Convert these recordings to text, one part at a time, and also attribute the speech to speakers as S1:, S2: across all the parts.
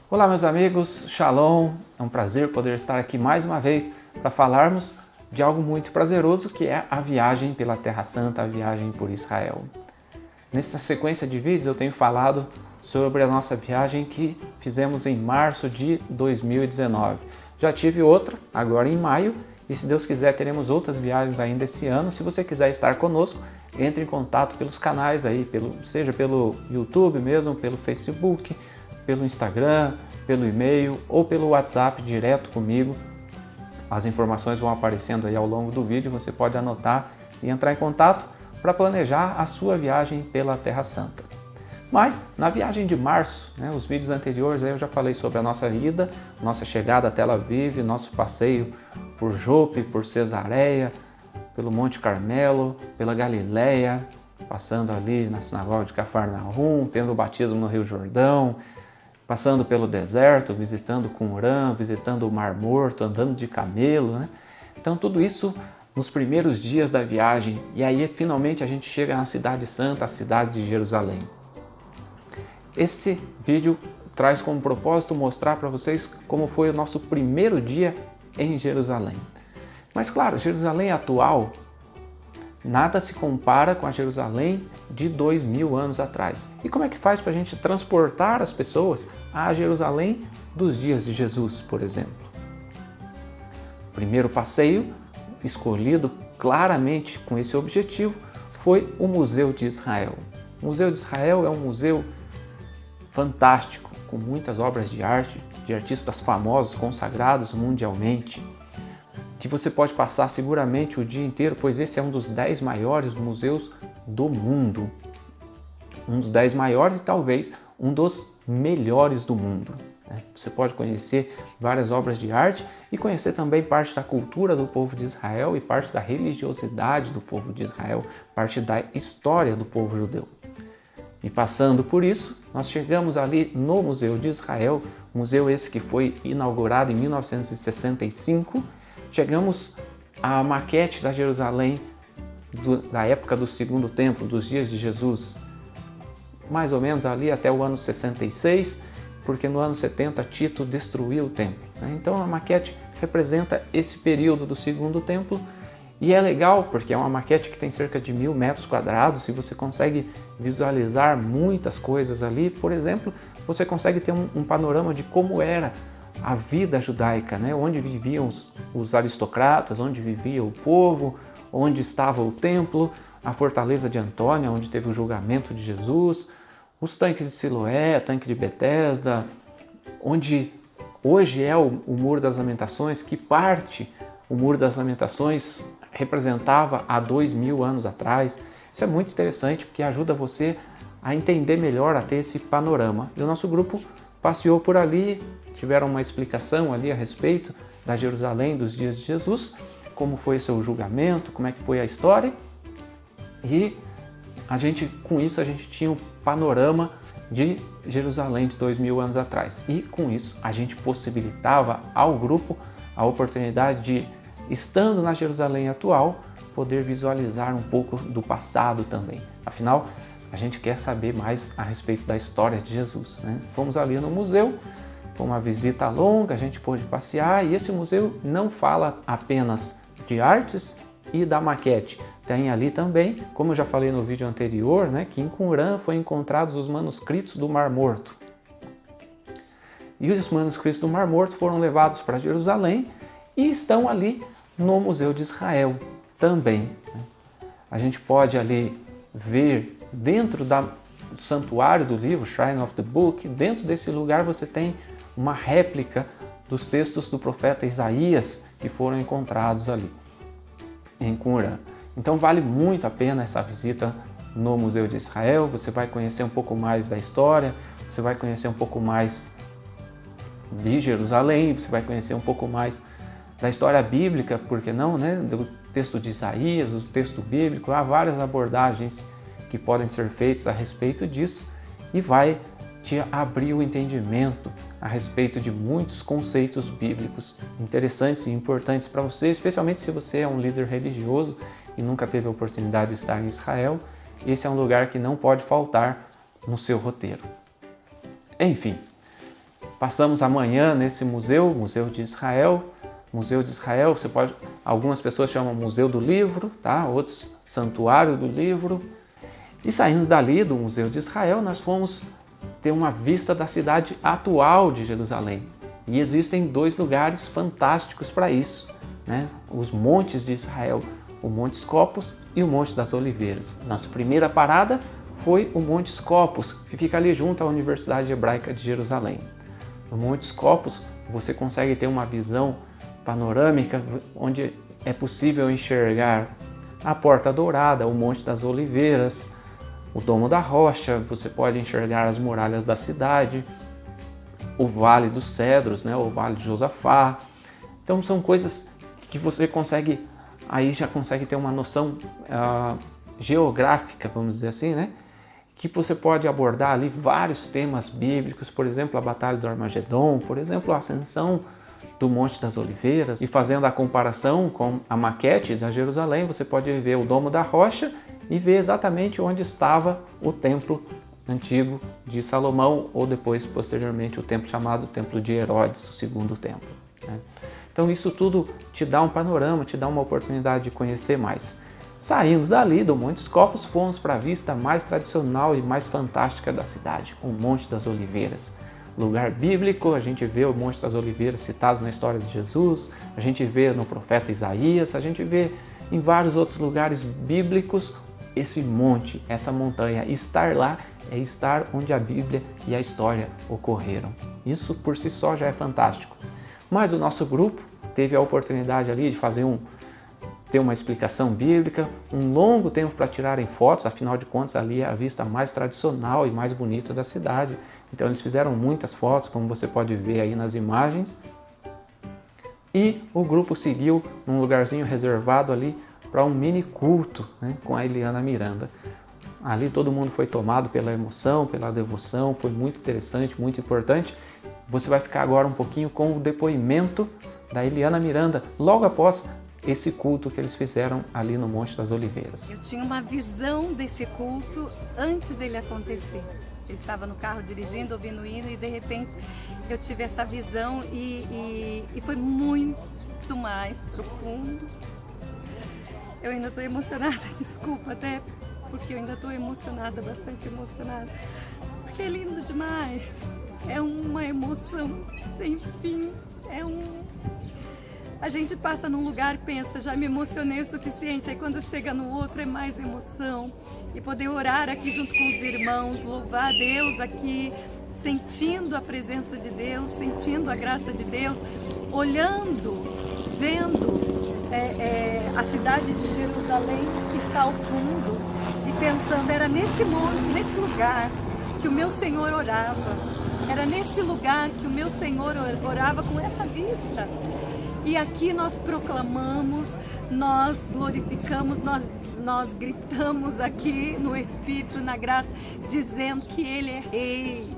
S1: Olá meus amigos, Shalom, é um prazer poder estar aqui mais uma vez para falarmos de algo muito prazeroso que é a viagem pela Terra Santa, a viagem por Israel. Nesta sequência de vídeos eu tenho falado sobre a nossa viagem que fizemos em março de 2019. Já tive outra, agora em maio, e se Deus quiser teremos outras viagens ainda esse ano. Se você quiser estar conosco, entre em contato pelos canais aí, seja pelo YouTube mesmo, pelo Facebook, pelo Instagram, pelo e-mail ou pelo WhatsApp direto comigo. As informações vão aparecendo aí ao longo do vídeo, você pode anotar e entrar em contato para planejar a sua viagem pela Terra Santa. Mas na viagem de março, os vídeos anteriores aí eu já falei sobre a nossa ida, nossa chegada a Tel Aviv, nosso passeio por Jope, por Cesareia, pelo Monte Carmelo, pela Galileia, passando ali na sinagoga de Cafarnaum, tendo o batismo no Rio Jordão, passando pelo deserto, visitando Qumran, visitando o Mar Morto, andando de camelo, Então tudo isso nos primeiros dias da viagem, e aí finalmente a gente chega na Cidade Santa, a cidade de Jerusalém. Esse vídeo traz como propósito mostrar para vocês como foi o nosso primeiro dia em Jerusalém. Mas claro, Jerusalém atual nada se compara com a Jerusalém de 2000 anos atrás. E como é que faz para a gente transportar as pessoas a Jerusalém dos dias de Jesus, por exemplo? O primeiro passeio, escolhido claramente com esse objetivo, foi o Museu de Israel. O Museu de Israel é um museu fantástico, com muitas obras de arte, de artistas famosos, consagrados mundialmente, que você pode passar seguramente o dia inteiro, pois esse é um dos 10 maiores museus do mundo. Um dos 10 maiores e talvez um dos melhores do mundo. Você pode conhecer várias obras de arte e conhecer também parte da cultura do povo de Israel e parte da religiosidade do povo de Israel, parte da história do povo judeu. E passando por isso, nós chegamos ali no Museu de Israel, museu esse que foi inaugurado em 1965. Chegamos à maquete da Jerusalém da época do Segundo Templo, dos dias de Jesus, mais ou menos ali até o ano 66, porque no ano 70 Tito destruiu o templo. Então a maquete representa esse período do Segundo Templo e é legal porque é uma maquete que tem cerca de 1000 metros quadrados e você consegue visualizar muitas coisas ali. Por exemplo, você consegue ter um panorama de como era a vida judaica, onde viviam os aristocratas, onde vivia o povo, onde estava o templo, a fortaleza de Antônia, onde teve o julgamento de Jesus, os tanques de Siloé, tanque de Betesda, onde hoje é o Muro das Lamentações, que parte o Muro das Lamentações representava há 2000 anos atrás. Isso é muito interessante porque ajuda você a entender melhor, a ter esse panorama. E o nosso grupo passeou por ali, tiveram uma explicação ali a respeito da Jerusalém dos dias de Jesus, como foi o seu julgamento, como é que foi a história. E com isso a gente tinha um panorama de Jerusalém de 2000 anos atrás. E com isso a gente possibilitava ao grupo a oportunidade de, estando na Jerusalém atual, poder visualizar um pouco do passado também. Afinal, a gente quer saber mais a respeito da história de Jesus. Fomos ali no museu, foi uma visita longa, a gente pôde passear, e esse museu não fala apenas de artes e da maquete. Tem ali também, como eu já falei no vídeo anterior, que em Qumran foram encontrados os manuscritos do Mar Morto. E os manuscritos do Mar Morto foram levados para Jerusalém e estão ali no Museu de Israel também. A gente pode ali ver dentro do santuário do livro, Shrine of the Book, dentro desse lugar você tem uma réplica dos textos do profeta Isaías que foram encontrados ali em Qumran. Então vale muito a pena essa visita no Museu de Israel. Você vai conhecer um pouco mais da história, você vai conhecer um pouco mais de Jerusalém, você vai conhecer um pouco mais da história bíblica, por que não, do texto de Isaías, do texto bíblico. Há várias abordagens que podem ser feitas a respeito disso e vai te abrir o entendimento a respeito de muitos conceitos bíblicos interessantes e importantes para você, especialmente se você é um líder religioso e nunca teve a oportunidade de estar em Israel. Esse é um lugar que não pode faltar no seu roteiro. Enfim, Passamos amanhã nesse museu, Museu de Israel. Museu de Israel, algumas pessoas chamam Museu do Livro, tá? Outros Santuário do Livro. E saindo dali do Museu de Israel, nós fomos ter uma vista da cidade atual de Jerusalém. E existem 2 lugares fantásticos para isso, né? Os montes de Israel, o Monte Scopus e o Monte das Oliveiras. Nossa primeira parada foi o Monte Scopus, que fica ali junto à Universidade Hebraica de Jerusalém. No Monte Scopus você consegue ter uma visão panorâmica onde é possível enxergar a Porta Dourada, o Monte das Oliveiras, o Domo da Rocha, você pode enxergar as muralhas da cidade, o Vale dos Cedros, né, o Vale de Josafá. Então são coisas que você consegue, aí já consegue ter uma noção geográfica, vamos dizer assim, né? Que você pode abordar ali vários temas bíblicos, por exemplo, a Batalha do Armagedon, por exemplo, a ascensão do Monte das Oliveiras. E fazendo a comparação com a maquete da Jerusalém, você pode ver o Domo da Rocha e ver exatamente onde estava o templo antigo de Salomão, ou depois, posteriormente, o templo chamado Templo de Herodes, o segundo templo, né? Então isso tudo te dá um panorama, te dá uma oportunidade de conhecer mais. Saindo dali do Monte Scopus, fomos para a vista mais tradicional e mais fantástica da cidade, o Monte das Oliveiras. Lugar bíblico, a gente vê o Monte das Oliveiras citado na história de Jesus, a gente vê no profeta Isaías, a gente vê em vários outros lugares bíblicos esse monte, essa montanha. Estar lá é estar onde a Bíblia e a história ocorreram. Isso por si só já é fantástico. Mas o nosso grupo teve a oportunidade ali de ter uma explicação bíblica, um longo tempo para tirarem fotos, afinal de contas ali é a vista mais tradicional e mais bonita da cidade. Então eles fizeram muitas fotos, como você pode ver aí nas imagens. E o grupo seguiu num lugarzinho reservado ali para um mini culto, né, com a Eliana Miranda. Ali todo mundo foi tomado pela emoção, pela devoção, foi muito interessante, muito importante. Você vai ficar agora um pouquinho com o depoimento da Eliana Miranda, logo após esse culto que eles fizeram ali no Monte das Oliveiras.
S2: Eu tinha uma visão desse culto antes dele acontecer. Eu estava no carro dirigindo, ouvindo o hino, e de repente eu tive essa visão e foi muito mais profundo. Eu ainda estou emocionada, desculpa até, porque eu ainda estou emocionada, bastante emocionada, porque é lindo demais. É uma emoção sem fim, A gente passa num lugar e pensa, já me emocionei o suficiente, aí quando chega no outro é mais emoção. E poder orar aqui junto com os irmãos, louvar a Deus aqui, sentindo a presença de Deus, sentindo a graça de Deus, olhando, vendo a cidade de Jerusalém que está ao fundo e pensando, era nesse monte, nesse lugar que o meu Senhor orava. Era nesse lugar que o meu Senhor orava com essa vista. E aqui nós proclamamos, nós glorificamos, nós gritamos aqui no Espírito, na graça, dizendo que Ele é Rei.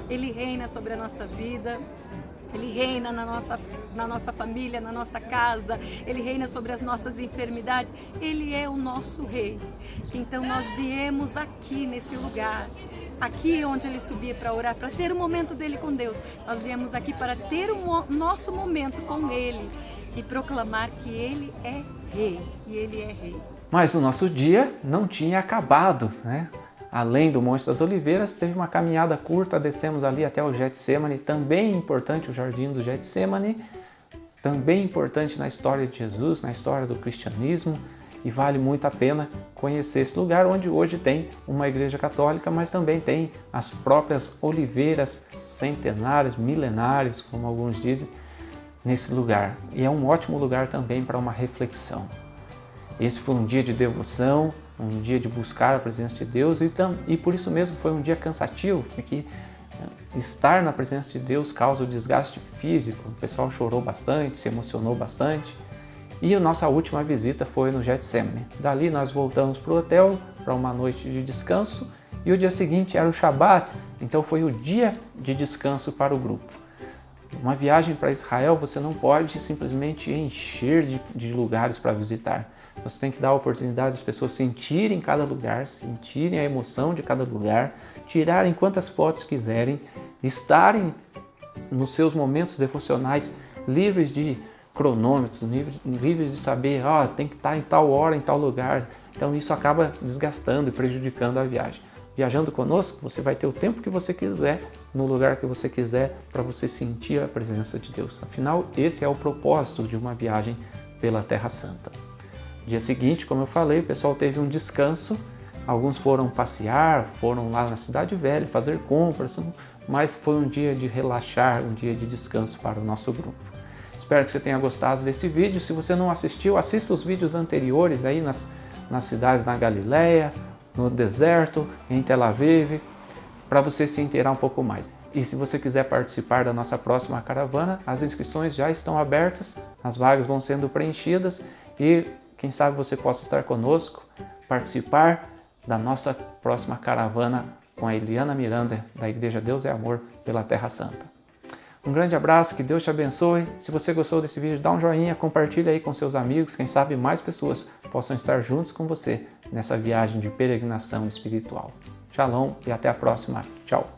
S2: Ele reina sobre a nossa vida, Ele reina na nossa família, na nossa casa, Ele reina sobre as nossas enfermidades. Ele é o nosso Rei. Então nós viemos aqui nesse lugar, aqui onde Ele subia para orar, para ter o momento dele com Deus. Nós viemos aqui para ter o nosso momento com Ele e proclamar que Ele é Rei, e Ele é Rei.
S1: Mas o nosso dia não tinha acabado, né? Além do Monte das Oliveiras, teve uma caminhada curta, descemos ali até o Getsemane, também importante o Jardim do Getsemane, também importante na história de Jesus, na história do cristianismo, e vale muito a pena conhecer esse lugar, onde hoje tem uma igreja católica, mas também tem as próprias oliveiras centenárias, milenares, como alguns dizem, nesse lugar. E é um ótimo lugar também para uma reflexão. Esse foi um dia de devoção, um dia de buscar a presença de Deus e por isso mesmo foi um dia cansativo, porque estar na presença de Deus causa o desgaste físico. O pessoal chorou bastante, se emocionou bastante. E a nossa última visita foi no Getsemane. Dali nós voltamos para o hotel para uma noite de descanso e o dia seguinte era o Shabat, então foi o dia de descanso para o grupo. Uma viagem para Israel você não pode simplesmente encher de lugares para visitar. Você tem que dar a oportunidade das pessoas sentirem cada lugar, sentirem a emoção de cada lugar, tirarem quantas fotos quiserem, estarem nos seus momentos devocionais, livres de cronômetros, livres de saber, tem que estar em tal hora, em tal lugar. Então isso acaba desgastando e prejudicando a viagem. Viajando conosco, você vai ter o tempo que você quiser, no lugar que você quiser, para você sentir a presença de Deus. Afinal, esse é o propósito de uma viagem pela Terra Santa. Dia seguinte, como eu falei, o pessoal teve um descanso. Alguns foram passear, foram lá na Cidade Velha fazer compras, mas foi um dia de relaxar, um dia de descanso para o nosso grupo. Espero que você tenha gostado desse vídeo. Se você não assistiu, assista os vídeos anteriores aí nas cidades na Galileia, no deserto, em Tel Aviv, para você se inteirar um pouco mais. E se você quiser participar da nossa próxima caravana, as inscrições já estão abertas, as vagas vão sendo preenchidas e quem sabe você possa estar conosco, participar da nossa próxima caravana com a Eliana Miranda, da Igreja Deus é Amor pela Terra Santa. Um grande abraço, que Deus te abençoe. Se você gostou desse vídeo, dá um joinha, compartilha aí com seus amigos, quem sabe mais pessoas possam estar juntos com você nessa viagem de peregrinação espiritual. Shalom e até a próxima. Tchau!